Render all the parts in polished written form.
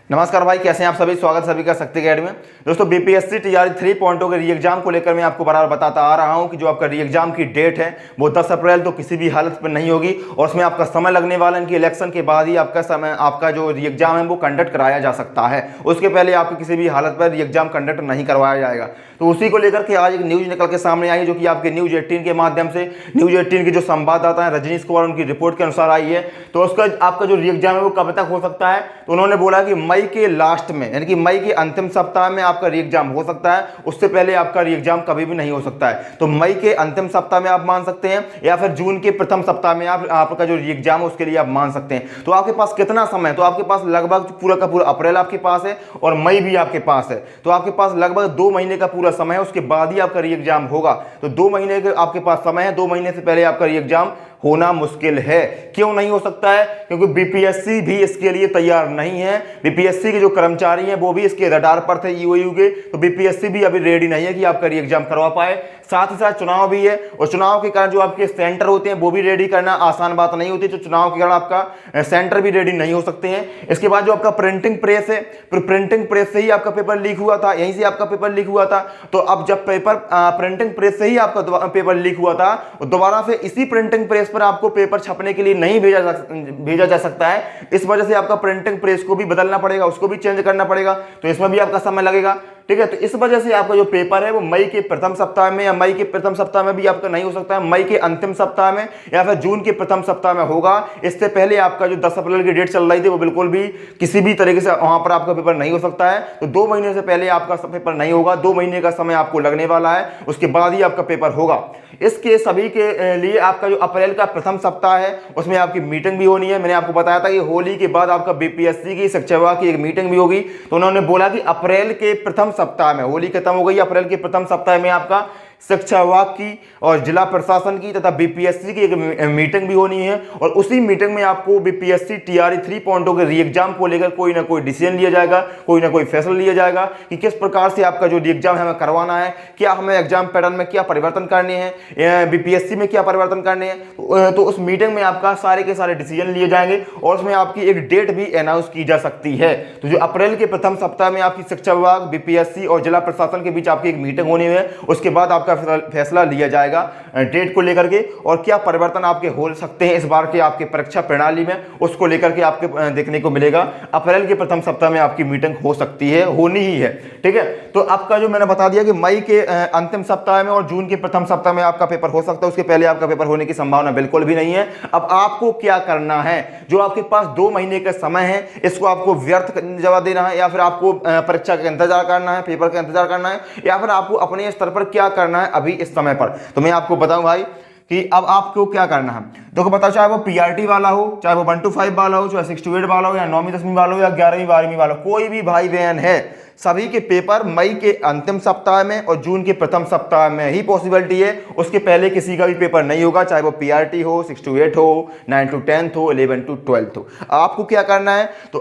नमस्कार भाई, कैसे हैं आप सभी। स्वागत सभी का शक्ति अकेडमी में। दोस्तों बीपीएससी टीआरई 3.0 के री एग्जाम को लेकर मैं आपको बराबर बताता आ रहा हूं कि जो आपका री एग्जाम की डेट है वो 10 अप्रैल तो किसी भी हालत पर नहीं होगी और उसमें आपका समय लगने वाला है कि इलेक्शन के बाद ही आपका जो री एग्जाम है वो कंडक्ट कराया जा सकता है। उसके पहले आपको किसी भी हालत पर री एग्जाम कंडक्ट नहीं करवाया जाएगा। तो उसी को लेकर के आज एक न्यूज निकल के सामने आई जो कि आपके न्यूज 18 के माध्यम से न्यूज 18 के जो संवाददाता है रजनीश कुमार, उनकी रिपोर्ट के अनुसार आई है। तो उसका आपका जो री एग्जाम है वो कब तक हो सकता है, तो उन्होंने बोला कि मई के लास्ट में यानी कि मई के अंतिम सप्ताह में आपका री एग्जाम हो सकता है। उससे पहले आपका री एग्जाम कभी भी नहीं हो सकता है। तो मई के अंतिम सप्ताह में आप मान सकते हैं या फिर जून के प्रथम सप्ताह में आपका जो री एग्जाम है उसके लिए आप मान सकते हैं। तो आपके पास कितना समय है, तो आपके पास लगभग पूरा का पूरा अप्रैल आपके पास है और मई भी आपके पास है। तो आपके पास लगभग 2 महीने का पूरा समय है, उसके बाद ही आपका री एग्जाम होगा। तो 2 महीने का आपके पास समय है, 2 महीने से पहले आपका री एग्जाम होना मुश्किल है। क्यों नहीं हो सकता है? क्योंकि बीपीएससी भी इसके लिए तैयार नहीं है। बीपीएससी के जो कर्मचारी हैं वो भी इसके रडार पर थे ईओयू के, तो बीपीएससी भी अभी रेडी नहीं है कि आपका री एग्जाम करवा पाए। साथ ही साथ चुनाव भी है और चुनाव के कारण जो आपके सेंटर होते हैं वो भी रेडी करना आसान बात नहीं होती। तो चुनाव के कारण आपका सेंटर भी रेडी नहीं हो सकते हैं। इसके बाद जो आपका प्रिंटिंग प्रेस है, प्रिंटिंग प्रेस से ही आपका पेपर लीक हुआ था, यहीं से आपका पेपर लीक हुआ था। तो अब जब पेपर प्रिंटिंग प्रेस से ही आपका पेपर लीक हुआ था, दोबारा से इसी प्रिंटिंग प्रेस पर आपको पेपर छपने के लिए नहीं भेजा जा सकता है। इस वजह से आपका प्रिंटिंग प्रेस को भी बदलना पड़ेगा, उसको भी चेंज करना पड़ेगा। तो इसमें भी आपका समय लगेगा। ठीक है, तो इस वजह से आपका जो पेपर है वो मई के प्रथम सप्ताह में या मई के प्रथम सप्ताह में भी आपका नहीं हो सकता है, मई के अंतिम सप्ताह में या फिर जून के प्रथम सप्ताह में होगा। इससे पहले आपका जो 10 अप्रैल की डेट चल रही थी वो बिल्कुल भी किसी भी तरीके से वहां पर आपका पेपर नहीं हो सकता है। तो 2 महीने से पहले आपका पेपर नहीं होगा। 2 महीने का समय आपको लगने वाला है, उसके बाद ही आपका पेपर होगा। इसके सभी के लिए आपका जो अप्रैल का प्रथम सप्ताह है उसमें आपकी मीटिंग भी होनी है। मैंने आपको बताया था कि होली के बाद आपका बीपीएससी की शिक्षा विभाग की एक मीटिंग भी होगी। तो उन्होंने बोला कि अप्रैल के प्रथम सप्ताह में, होली खत्म हो गई, अप्रैल के प्रथम सप्ताह में आपका शिक्षा विभाग की और जिला प्रशासन की तथा बीपीएससी की एक मीटिंग भी होनी है। और उसी मीटिंग में आपको बीपीएससी टीआरई 3.0 के री एग्जाम को लेकर कोई ना कोई डिसीजन लिया जाएगा, कोई ना कोई फैसला लिया जाएगा कि किस प्रकार से आपका जो री एग्जाम हमें करवाना है, क्या हमें एग्जाम पैटर्न में क्या परिवर्तन करने हैं, बीपीएससी में क्या परिवर्तन करने हैं। तो उस मीटिंग में आपका सारे के सारे डिसीजन लिए जाएंगे और उसमें आपकी एक डेट भी अनाउंस की जा सकती है। तो जो अप्रैल के प्रथम सप्ताह में आपकी शिक्षा विभाग, बीपीएससी और जिला प्रशासन के बीच आपकी एक मीटिंग होनी है। उसके बाद आपका फैसला लिया जाएगा डेट को लेकर के और क्या परिवर्तन आपके हो सकते हैं इस बार के आपके परीक्षा प्रणाली में, उसको लेकर के आपके देखने को मिलेगा। अप्रैल के प्रथम सप्ताह में आपकी मीटिंग हो सकती है, होनी ही है। ठीक है, तो आपका जो मैंने बता दिया कि मई के अंतिम सप्ताह में और जून के प्रथम सप्ताह में आपका पेपर हो सकता है, उसके पहले आपका पेपर होने की संभावना बिल्कुल भी नहीं है। अब आपको क्या करना है, जो आपके पास 2 महीने का समय है इसको आपको व्यर्थ जवाब देना है या फिर आपको परीक्षा का इंतजार करना है, पेपर का इंतजार करना है, या फिर आपको अपने स्तर पर क्या करना है अभी इस समय पर। तो मैं आपको बताऊं भाई कि अब आपको क्या करना है। देखो बताओ, चाहे वो पीआरटी वाला हो, चाहे वो 1 to 5 वाला हो, चाहे 6 to 8 वाला हो, या 9वीं 10वीं वाला हो, या 11वीं 12वीं वाला हो, कोई भी भाई बहन है, सभी के पेपर मई के अंतिम सप्ताह में और जून के प्रथम सप्ताह में ही पॉसिबिलिटी है। उसके पहले किसी का भी पेपर नहीं होगा, चाहे वो पीआरटी हो, 6 to 8 हो, 9 to 10 हो, 11 to 12 हो। आपको क्या करना है, तो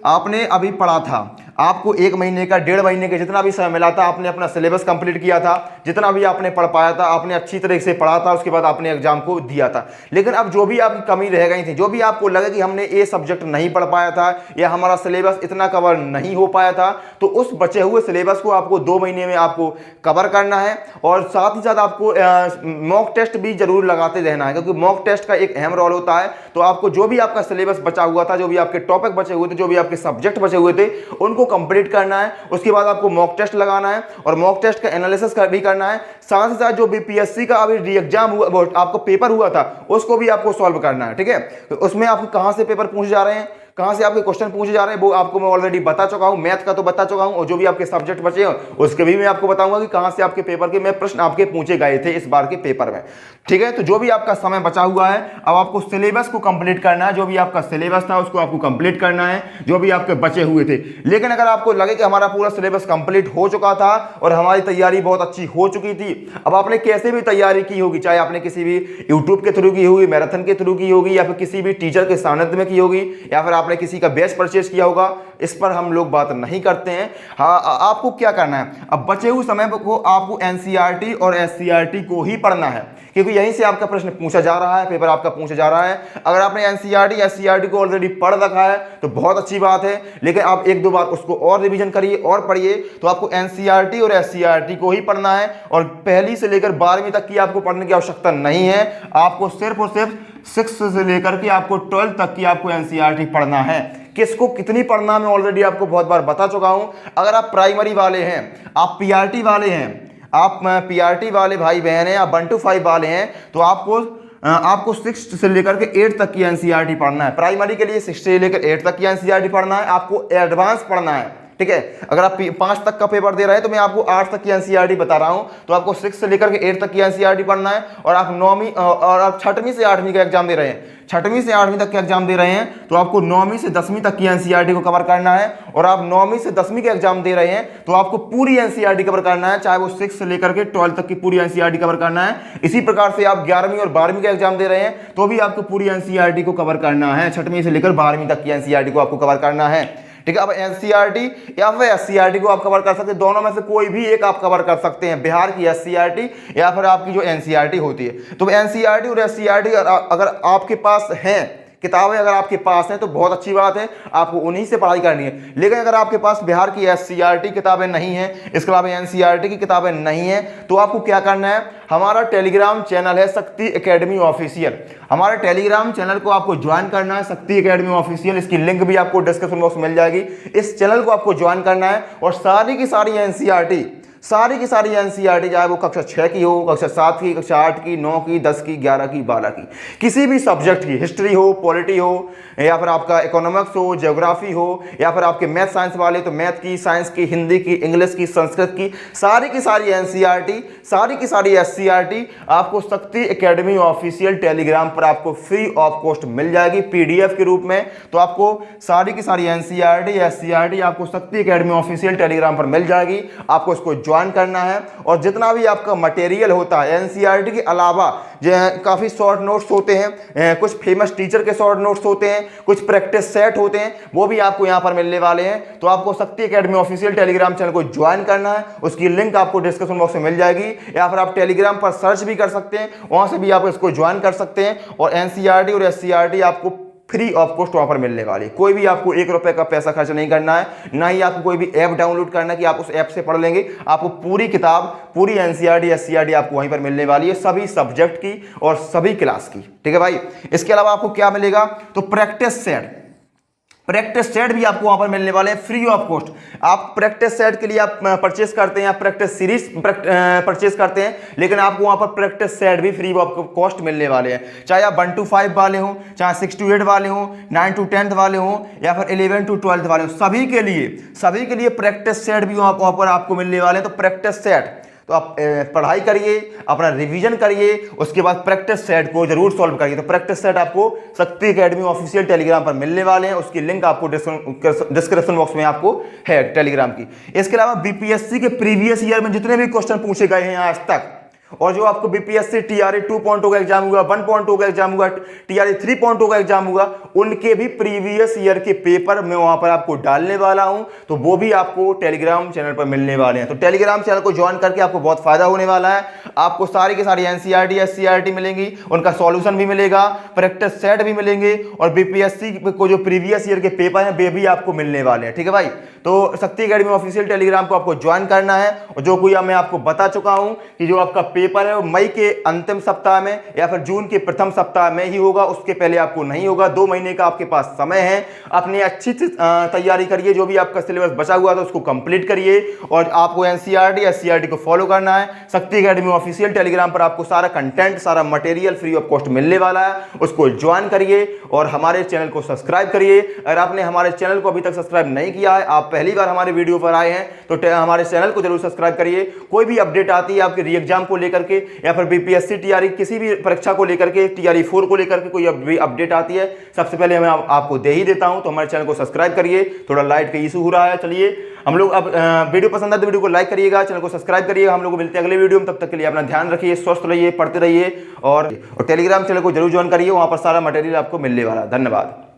आपने अभी पढ़ा था, आपको 1 महीने का, 1.5 महीने का जितना भी समय मिला था, आपने अपना सिलेबस कंप्लीट किया था, जितना भी आपने पढ़ पाया था आपने अच्छी तरह से पढ़ा था, उसके बाद आपने एग्जाम को दिया था। लेकिन अब जो भी आपकी कमी रह गई थी, जो भी आपको लगे कि हमने ये सब्जेक्ट नहीं पढ़ पाया था या हमारा सिलेबस इतना कवर नहीं हो पाया था, तो उस बचे हुए सिलेबस को आपको 2 महीने में आपको कवर करना है। और साथ ही साथ आपको मॉक टेस्ट भी जरूर लगाते रहना है, क्योंकि मॉक टेस्ट का एक अहम रोल होता है। तो आपको जो भी आपका सिलेबस बचा हुआ था, जो भी आपके टॉपिक बचे हुए थे, जो भी आपके सब्जेक्ट बचे हुए थे, उनको कंप्लीट करना है। उसके बाद आपको मॉक टेस्ट लगाना है और मॉक टेस्ट का एनालिसिस भी करना है। साथ ही साथ जो बीपीएससी का अभी री एग्जाम हुआ, आपको पेपर हुआ था, उसको भी आपको सॉल्व करना है। ठीक है, तो उसमें आपको कहां से पेपर पूछे जा रहे हैं, कहां से आपके क्वेश्चन पूछे जा रहे हैं, वो आपको मैं ऑलरेडी बता चुका हूं। मैथ का तो बता चुका हूं और जो भी आपके सब्जेक्ट बचे हैं उसके भी मैं आपको बताऊंगा कि कहां से आपके पेपर के मैं प्रश्न आपके पूछे गए थे इस बार के पेपर में। ठीक है, तो जो भी आपका समय बचा हुआ है, अब आपको सिलेबस को कंप्लीट करना है। जो भी आपका सिलेबस था उसको आपको कंप्लीट करना है, जो भी आपके बचे हुए थे। लेकिन अगर आपको लगे कि हमारा पूरा सिलेबस कंप्लीट हो चुका था और हमारी तैयारी बहुत अच्छी हो चुकी थी, अब आपने कैसे भी तैयारी की होगी, चाहे आपने किसी भी यूट्यूब के थ्रू की होगी, मैराथन के थ्रू की होगी, या फिर किसी भी टीचर के सानिध्य में की होगी, या फिर आपने आपने किसी का बैच परचेज किया होगा, इस पर हम लोग बात नहीं करते हैं। हाँ, आपको क्या करना है, अब बचे हुए समय को आपको एनसीईआरटी और एससीईआरटी को ही पढ़ना है, क्योंकि यहीं से आपका प्रश्न पूछा जा रहा है, पेपर आपका पूछा जा रहा है। अगर आपने एनसीईआरटी एससीईआरटी को ऑलरेडी पढ़ रखा है तो बहुत अच्छी बात है, लेकिन आप एक दो बार उसको और रिवीजन करिए और पढ़िए। तो आपको एनसीईआरटी और एससीईआरटी को ही पढ़ना है, और पहली से लेकर 12वीं तक की आपको पढ़ने की आवश्यकता नहीं है। आपको सिर्फ और सिर्फ 6 से लेकर के आपको 12 तक की आपको एनसीईआरटी पढ़ना है। किसको कितनी पढ़ना मैं ऑलरेडी आपको बहुत बार बता चुका हूं। अगर आप प्राइमरी वाले हैं, आप पीआरटी वाले हैं, आप पीआरटी वाले भाई बहन हैं, आप 1 to 5 वाले हैं, तो आपको 6 से लेकर के 8 तक की एनसीईआरटी पढ़ना है। प्राइमरी के लिए 6 से लेकर 8 तक की एनसीईआरटी पढ़ना है, आपको एडवांस पढ़ना है, ठीक है। अगर आप 5 तक का पेपर दे रहे हैं तो मैं आपको 8 तक की एनसीईआरटी बता रहा हूं, तो आपको 6 से लेकर के 8 तक की एनसीईआरटी पढ़ना है। और आप 9वीं और आप 6वीं से 8वीं का एग्जाम दे रहे हैं, 6वीं से 8वीं तक के एग्जाम दे रहे हैं, तो आपको 9वीं से 10वीं तक की एनसीईआरटी को कवर करना है। और आप 9वीं से 10वीं के एग्जाम दे रहे हैं तो आपको पूरी एनसीईआरटी कवर करना है, चाहे वो 6 से लेकर के 12 तक की पूरी एनसीईआरटी कवर करना है। इसी प्रकार से आप 11वीं और 12वीं के एग्जाम दे रहे हैं तो भी आपको पूरी एनसीईआरटी को कवर करना है, 6वीं से लेकर 12वीं तक की एनसीईआरटी को आपको कवर करना है, ठीक है। अब एनसीईआरटी या फिर एससीईआरटी को आप कवर कर सकते हैं, दोनों में से कोई भी एक आप कवर कर सकते हैं, बिहार की एससीईआरटी या फिर आपकी जो एनसीईआरटी होती है। तो एनसीईआरटी और एससीईआरटी अगर आपके पास है किताबें, अगर आपके पास हैं तो बहुत अच्छी बात है, आपको उन्हीं से पढ़ाई करनी है। लेकिन अगर आपके पास बिहार की एससीईआरटी किताबें नहीं हैं, इसके अलावा एनसीईआरटी की किताबें नहीं हैं, तो आपको क्या करना है, हमारा टेलीग्राम चैनल है शक्ति एकेडमी ऑफिशियल, हमारे टेलीग्राम चैनल को आपको ज्वाइन करना है, शक्ति एकेडमी ऑफिशियल। इसकी लिंक भी आपको डिस्क्रिप्शन बॉक्स में मिल जाएगी। इस चैनल को आपको ज्वाइन करना है और सारी की सारी एनसीईआरटी चाहे वो कक्षा 6 की हो, कक्षा 7 की, कक्षा 8 की, 9 की, 10 की, 11 की, 12 की, किसी भी सब्जेक्ट की, हिस्ट्री हो, पॉलिटी हो, या फिर आपका इकोनॉमिक्स हो, ज्योग्राफी हो, या फिर आपके मैथ साइंस वाले तो मैथ की, साइंस की, हिंदी की, इंग्लिश की, संस्कृत की सारी एनसीईआरटी, सारी की सारी एससीईआरटी आपको शक्ति एकेडमी ऑफिशियल टेलीग्राम पर आपको फ्री ऑफ कॉस्ट मिल जाएगी पीडीएफ के रूप में। तो आपको सारी की सारी एनसीईआरटी एससीईआरटी आपको शक्ति एकेडमी ऑफिशियल टेलीग्राम पर मिल जाएगी। आपको इसको ज्वाइन करना है और जितना भी आपका मटेरियल होता है एनसीईआरटी के अलावा, जो काफ़ी शॉर्ट नोट्स होते हैं, कुछ फेमस टीचर के शॉर्ट नोट्स होते हैं, कुछ प्रैक्टिस सेट होते हैं, वो भी आपको यहाँ पर मिलने वाले हैं। तो आपको शक्ति एकेडमी ऑफिशियल टेलीग्राम चैनल को ज्वाइन करना है, उसकी लिंक आपको डिस्क्रिप्शन बॉक्स में मिल जाएगी, या फिर आप टेलीग्राम पर सर्च भी कर सकते हैं, वहाँ से भी आप इसको ज्वाइन कर सकते हैं। और एनसीईआरटी और एससीईआरटी आपको फ्री ऑफ कॉस्ट वहाँ पर मिलने वाली। कोई भी आपको 1 रुपए का पैसा खर्च नहीं करना है, ना ही आपको कोई भी ऐप डाउनलोड करना है कि आप उस ऐप से पढ़ लेंगे। आपको पूरी किताब, पूरी एनसीईआरटी एससीईआरटी आपको वहीं पर मिलने वाली है, सभी सब्जेक्ट की और सभी क्लास की, ठीक है भाई। इसके अलावा आपको क्या मिलेगा, तो प्रैक्टिस सेट भी आपको वहां पर मिलने वाले हैं फ्री ऑफ कॉस्ट। आप प्रैक्टिस सेट के लिए आप परचेस करते हैं, आप प्रैक्टिस सीरीज परचेस करते हैं, लेकिन आपको वहां पर प्रैक्टिस सेट भी फ्री ऑफ कॉस्ट मिलने वाले हैं। चाहे आप 1 to 5 वाले हो, चाहे 6 to 8 वाले हो, 9 to 10 वाले हो, या फिर 11 to 12 वाले हो, सभी के लिए प्रैक्टिस सेट भी वहां पर आपको मिलने वाले हैं। तो प्रैक्टिस सेट, तो आप पढ़ाई करिए, अपना रिवीजन करिए, उसके बाद प्रैक्टिस सेट को जरूर सॉल्व करिए। तो प्रैक्टिस सेट आपको शक्ति एकेडमी ऑफिशियल टेलीग्राम पर मिलने वाले हैं, उसकी लिंक आपको डिस्क्रिप्शन बॉक्स में आपको है टेलीग्राम की। इसके अलावा बीपीएससी के प्रीवियस ईयर में जितने भी क्वेश्चन पूछे गए हैं आज तक, और जो आपको बीपीएससी टीआरई 2.0 का एग्जाम हुआ, 1.0 का एग्जाम हुआ, टीआरई 3.0 का एग्जाम हुआ, उनके भी प्रीवियस ईयर के पेपर मैं वहां पर आपको डालने वाला हूं, तो वो भी आपको टेलीग्राम चैनल पर मिलने वाले हैं। तो टेलीग्राम चैनल को ज्वाइन करके आपको बहुत फायदा होने वाला है। आपको सारी की सारी एनसीईआरटी एससीईआरटी मिलेंगी, उनका सॉल्यूशन भी मिलेगा, प्रैक्टिस सेट भी मिलेंगे, और बीपीएससी को जो प्रीवियस ईयर के पेपर हैं वे भी आपको मिलने वाले हैं, ठीक है भाई। तो शक्ति एकेडमी ऑफिशियल टेलीग्राम को आपको ज्वाइन करना है, और जो कोई मैं आपको बता चुका हूं कि जो आपका पेपर है वो मई के अंतिम सप्ताह में या फिर जून के प्रथम सप्ताह में ही होगा, उसके पहले आपको नहीं होगा। 2 महीने का आपके पास समय है, अपनी अच्छी तैयारी करिए, जो भी आपका सिलेबस बचा हुआ था उसको कंप्लीट करिए, और आपको एनसीईआरटी एससीईआरटी को फॉलो करना है। शक्ति एकेडमी ऑफिशियल टेलीग्राम पर आपको सारा कंटेंट, सारा मटेरियल फ्री ऑफ कॉस्ट मिलने वाला है, उसको ज्वाइन करिए और हमारे चैनल को सब्सक्राइब करिए। अगर आपने हमारे चैनल को अभी तक सब्सक्राइब नहीं किया है, आप पहली बार हमारे वीडियो पर आए हैं, तो हमारे चैनल को जरूर सब्सक्राइब करिए। कोई भी अपडेट आती है आपके री एग्जाम को लेकर के, या फिर बीपीएससी टीआरई किसी भी परीक्षा को लेकर के, टीआरई 4 को लेकर के कोई अपडेट आती है, सबसे पहले मैं आपको दे ही देता हूं। तो हमारे चैनल को सब्सक्राइब करिए। थोड़ा लाइट का इशू हो रहा है, चलिए हम लोग अब वीडियो पसंद आए तो वीडियो को लाइक करिएगा, चैनल को सब्सक्राइब करिएगा। हम लोग मिलते हैं अगले वीडियो में, तब तक के लिए अपना ध्यान रखिए, स्वस्थ रहिए, पढ़ते रहिए, और टेलीग्राम चैनल को जरूर ज्वाइन करिए, वहां पर सारा मटेरियल आपको मिलने वाला है। धन्यवाद।